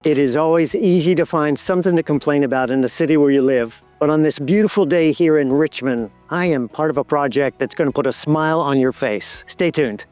It is always easy to find something to complain about in the city where you live. But on this beautiful day here in Richmond, I am part of a project that's going to put a smile on your face. Stay tuned.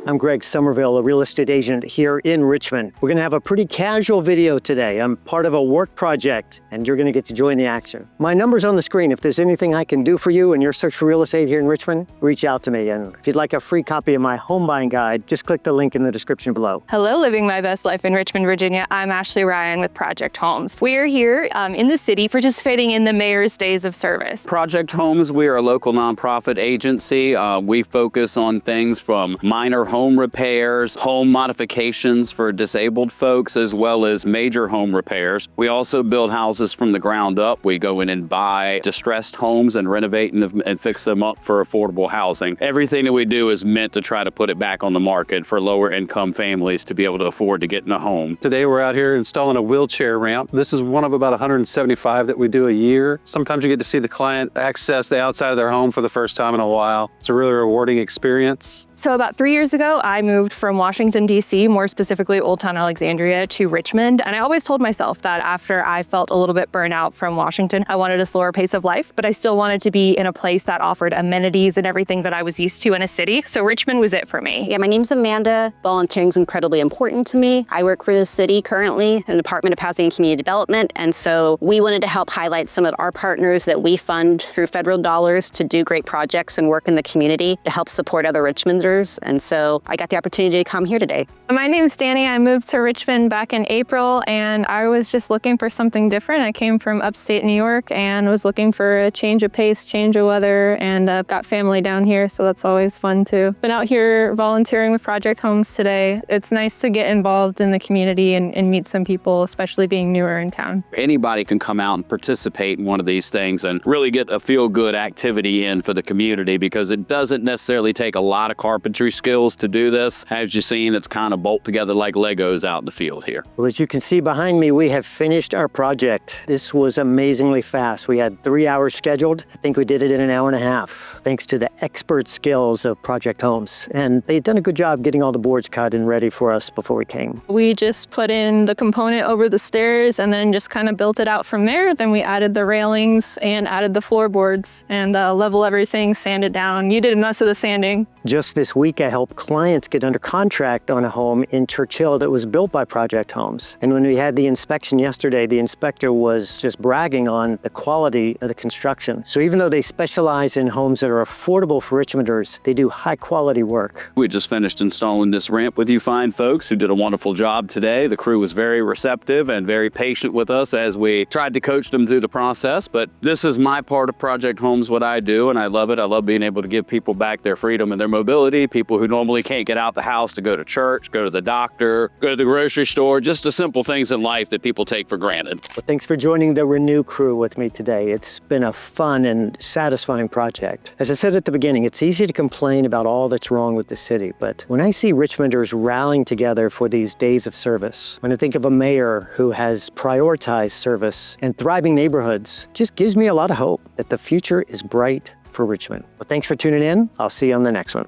I'm Greg Somerville, a real estate agent here in Richmond. We're gonna have a pretty casual video today. I'm part of a work project and you're gonna get to join the action. My number's on the screen. If there's anything I can do for you in your search for real estate here in Richmond, reach out to me. And if you'd like a free copy of my home buying guide, just click the link in the description below. Hello, living my best life in Richmond, Virginia. I'm Ashley Ryan with Project Homes. We are here in the city participating in the Mayor's Days of Service. Project Homes, we are a local nonprofit agency. We focus on things from minor home repairs, home modifications for disabled folks, as well as major home repairs. We also build houses from the ground up. We go in and buy distressed homes and renovate and fix them up for affordable housing. Everything that we do is meant to try to put it back on the market for lower income families to be able to afford to get in a home. Today we're out here installing a wheelchair ramp. This is one of about 175 that we do a year. Sometimes you get to see the client access the outside of their home for the first time in a while. It's a really rewarding experience. So about 3 years ago, I moved from Washington, D.C., more specifically Old Town Alexandria, to Richmond. And I always told myself that after I felt a little bit burnt out from Washington, I wanted a slower pace of life, but I still wanted to be in a place that offered amenities and everything that I was used to in a city. So Richmond was it for me. Yeah, my name's Amanda. Volunteering is incredibly important to me. I work for the city currently in the Department of Housing and Community Development. And so we wanted to help highlight some of our partners that we fund through federal dollars to do great projects and work in the community to help support other Richmonders. And so I got the opportunity to come here today. My name's Danny. I moved to Richmond back in April and I was just looking for something different. I came from upstate New York and was looking for a change of pace, change of weather, and I've got family down here, so that's always fun too. Been out here volunteering with Project Homes today. It's nice to get involved in the community and meet some people, especially being newer in town. Anybody can come out and participate in one of these things and really get a feel-good activity in for the community, because it doesn't necessarily take a lot of carpentry skills to do this. As you've seen, it's kind of bolt together like Legos out in the field here. Well, as you can see behind me, we have finished our project. This was amazingly fast. We had 3 hours scheduled. I think we did it in an hour and a half, thanks to the expert skills of Project Homes. And they'd done a good job getting all the boards cut and ready for us before we came. We just put in the component over the stairs and then just kind of built it out from there. Then we added the railings and added the floorboards and level everything, sanded down. You did most of the sanding. Just this week, I helped clients get under contract on a home in Churchill that was built by Project Homes. And when we had the inspection yesterday, the inspector was just bragging on the quality of the construction. So even though they specialize in homes that are affordable for Richmonders, they do high quality work. We just finished installing this ramp with you fine folks who did a wonderful job today. The crew was very receptive and very patient with us as we tried to coach them through the process. But this is my part of Project Homes, what I do, and I love it. I love being able to give people back their freedom and their mobility, people who normally can't get out the house to go to church, go to the doctor, go to the grocery store, just the simple things in life that people take for granted. Well, thanks for joining the Renew crew with me today. It's been a fun and satisfying project. As I said at the beginning, it's easy to complain about all that's wrong with the city, but when I see Richmonders rallying together for these days of service, when I think of a mayor who has prioritized service and thriving neighborhoods, it just gives me a lot of hope that the future is bright for Richmond. Well, thanks for tuning in. I'll see you on the next one.